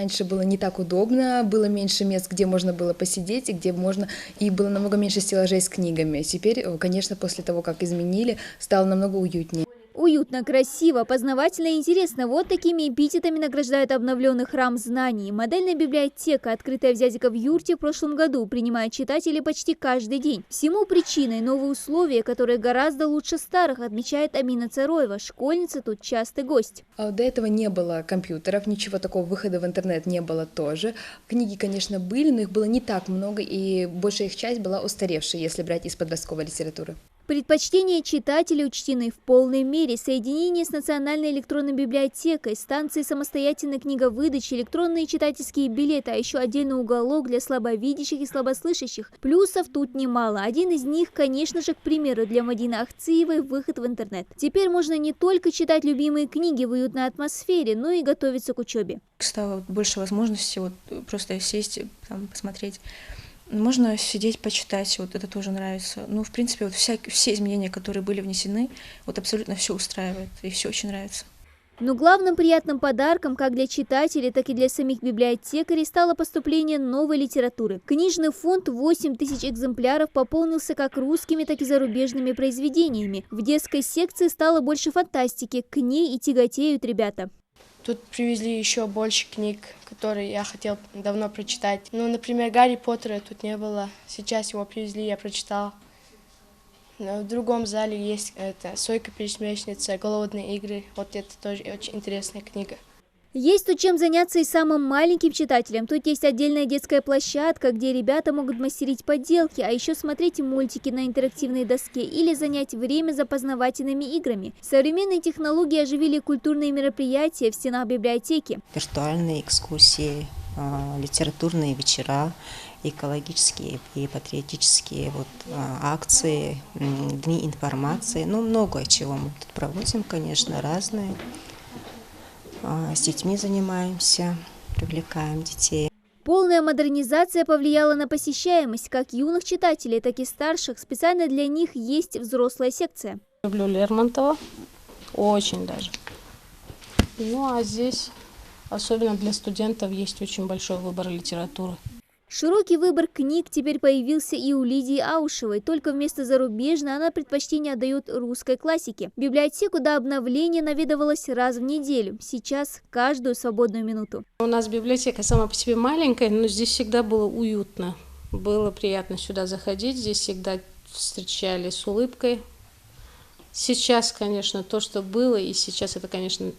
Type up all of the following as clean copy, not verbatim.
Раньше было не так удобно, было меньше мест, где можно было посидеть, и было намного меньше стеллажей с книгами. Теперь, конечно, после того, как изменили, стало намного уютнее. Уютно, красиво, познавательно и интересно. Вот такими эпитетами награждают обновленный храм знаний. Модельная библиотека, открытая в Зязиков-Юрте в прошлом году, принимает читателей почти каждый день. Всему причиной новые условия, которые гораздо лучше старых, отмечает Амина Цароева. Школьница тут частый гость. До этого не было компьютеров, ничего такого, выхода в интернет не было тоже. Книги, конечно, были, но их было не так много, и большая их часть была устаревшей, если брать из подростковой литературы. Предпочтения читателей учтены в полной мере. Соединение с Национальной электронной библиотекой, станции самостоятельной книговыдачи, электронные читательские билеты, а еще отдельный уголок для слабовидящих и слабослышащих. Плюсов тут немало. Один из них, конечно же, к примеру, для Мадины Ахциевой выход в интернет. Теперь можно не только читать любимые книги в уютной атмосфере, но и готовиться к учебе. Стало больше возможностей просто сесть, посмотреть. Можно сидеть, почитать, это тоже нравится. В принципе, все изменения, которые были внесены, абсолютно все устраивает, и все очень нравится. Но главным приятным подарком как для читателей, так и для самих библиотекарей стало поступление новой литературы. Книжный фонд 8000 экземпляров пополнился как русскими, так и зарубежными произведениями. В детской секции стало больше фантастики, к ней и тяготеют ребята. Тут привезли еще больше книг, которые я хотел давно прочитать. Например, Гарри Поттера тут не было. Сейчас его привезли, я прочитал. В другом зале есть «Сойка-пересмешница», «Голодные игры». Это тоже очень интересная книга. Есть тут чем заняться и самым маленьким читателям. Тут есть отдельная детская площадка, где ребята могут мастерить поделки, а еще смотреть мультики на интерактивной доске или занять время за познавательными играми. Современные технологии оживили культурные мероприятия в стенах библиотеки. Виртуальные экскурсии, литературные вечера, экологические и патриотические акции, дни информации. Много чего мы тут проводим, конечно, разные. С детьми занимаемся, привлекаем детей. Полная модернизация повлияла на посещаемость как юных читателей, так и старших. Специально для них есть взрослая секция. Люблю Лермонтова, очень даже. А здесь, особенно для студентов, есть очень большой выбор литературы. Широкий выбор книг теперь появился и у Лидии Аушевой, только вместо зарубежной она предпочтение отдает русской классике. В библиотеку до обновления наведывалась раз в неделю, сейчас каждую свободную минуту. У нас библиотека сама по себе маленькая, но здесь всегда было уютно, было приятно сюда заходить, здесь всегда встречали с улыбкой. Сейчас, конечно, то, что было, и сейчас это, конечно,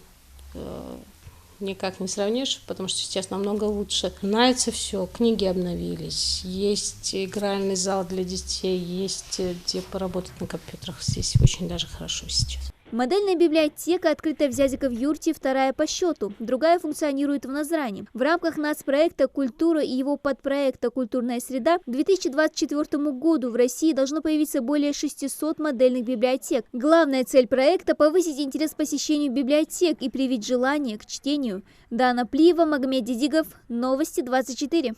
никак не сравнишь, потому что сейчас намного лучше. Нравится все, книги обновились, есть игральный зал для детей, есть где поработать на компьютерах. Здесь очень даже хорошо сейчас. Модельная библиотека, открытая в Зязиков-Юрте, вторая по счету. Другая функционирует в Назрани. В рамках нацпроекта «Культура» и его подпроекта «Культурная среда» к 2024 году в России должно появиться более 600 модельных библиотек. Главная цель проекта – повысить интерес к посещению библиотек и привить желание к чтению. Дана Плиева, Магомед Дидигов, Новости 24.